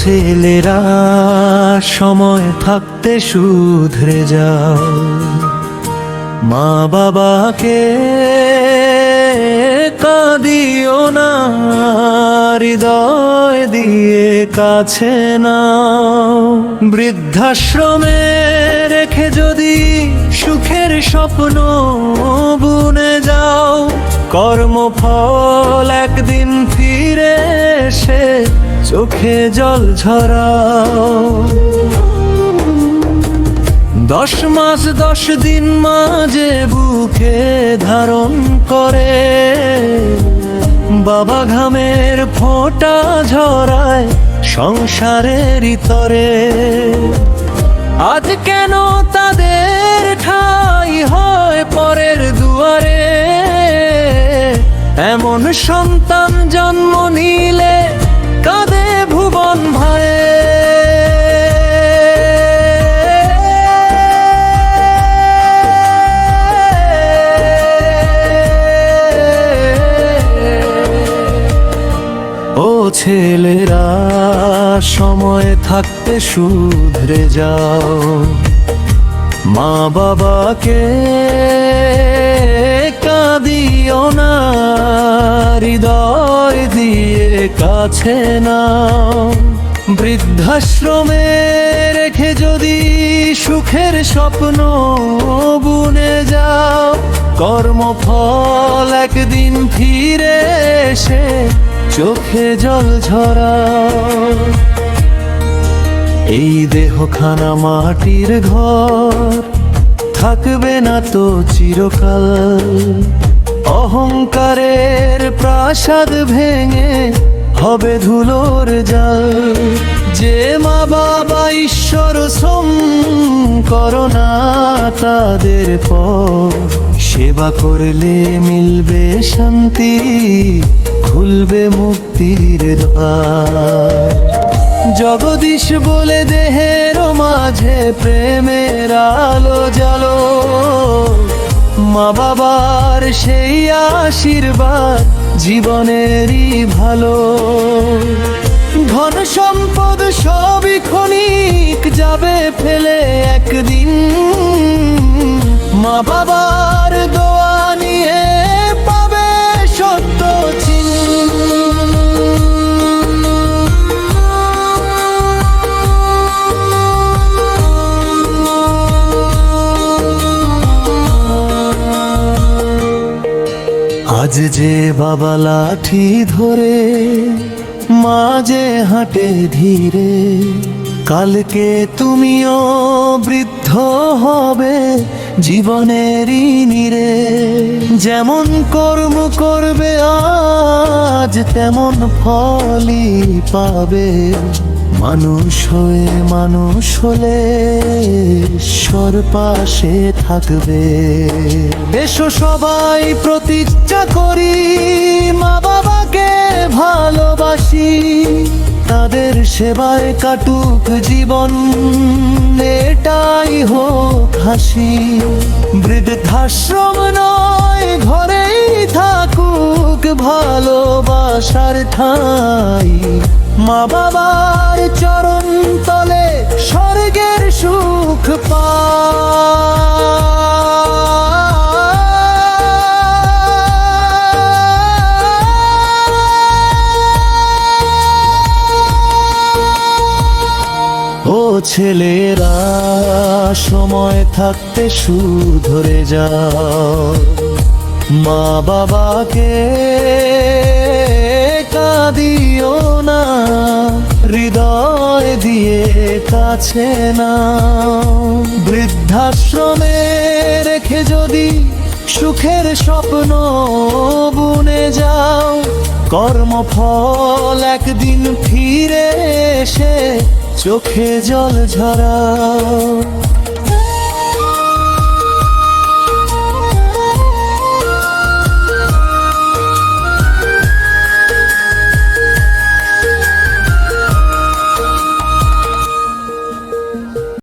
ছেলেরা সময় থাকতে শুধরে যাও, মা বাবাকে কাঁদিও না, হৃদয় দিয়ে কাছে নাও। বৃদ্ধাশ্রমে রেখে যদি সুখের স্বপ্ন বুনে যাও, কর্মফল একদিন ফিরে এসে চোখে জল ঝরাও। 10 মাস 10 দিন মাঝে বুকে ধারণ করে, বাবা ঘামের ফোঁটা ঝরায় সংসারের তরে। আজ কেন তাদের ঠাঁই হয় পরের দুয়ারে, এমন সন্তান জন্ম নিলে কাঁদে ভুবন ভয়ে। ও ছেলেরা সময় থাকতে শুধরে যাও, মা বাবাকে কাঁদিও না, হৃদয় দিয়ে কাছে নাও। বৃদ্ধাশ্রমে রেখে যদি সুখের স্বপ্ন বুনে যাও, কর্মফল একদিন ফিরে এসে চোখে জল ঝরাও। এই দেহখানা মাটির ঘর থাকবে না তো চিরকাল, অহংকারের প্রাসাদ ভেঙে হবে ধুলোর জাল। যে মা বাবা ঈশ্বর শ্রম করো না তাদের পর, সেবা করলে মিলবে শান্তি, খুলবে মুক্তির দ্বার। জগদীশ বলে দেহের মাঝে প্রেমের আলো জ্বালো, মা বাবার সেই আশীর্বাদ জীবনেরই ভালো। ধন সম্পদ সবই ক্ষণিক যাবে ফেলে একদিন, মা বাবার দোয়া নিয়ে পাবে সত্য চিহ্ন। আজ যে বাবা লাঠি ধরে, মা যে হাঁটে ধীরে, কালকে তুমিও বৃদ্ধ হবে জীবনেরই নীড়ে। যেমন কর্ম করবে আজ তেমন ফলই পাবে, মানুষ হয়ে মানুষ হলে ঈশ্বর পাশে থাকবে। এসো সবাই প্রতিজ্ঞা করি, মা বাবাকে ভালোবাসি, তাদের সেবায় কাটুক জীবন, এটাই হোক হাসি। বৃদ্ধাশ্রম নয় ঘরেই থাকুক ভালোবাসার ঠাঁই, মা বাবার চরণ তলে স্বর্গের সুখ ও ছেলেরা সময় থাকতে শুধরে যাও, মা বাবাকে কাঁদিও না, হৃদয় দিয়ে কাছে নাও। বৃদ্ধাশ্রমে রেখে যদি সুখের স্বপ্ন বুনে যাও, কর্মফল একদিন ফিরে এসে চোখে জল ঝরাও।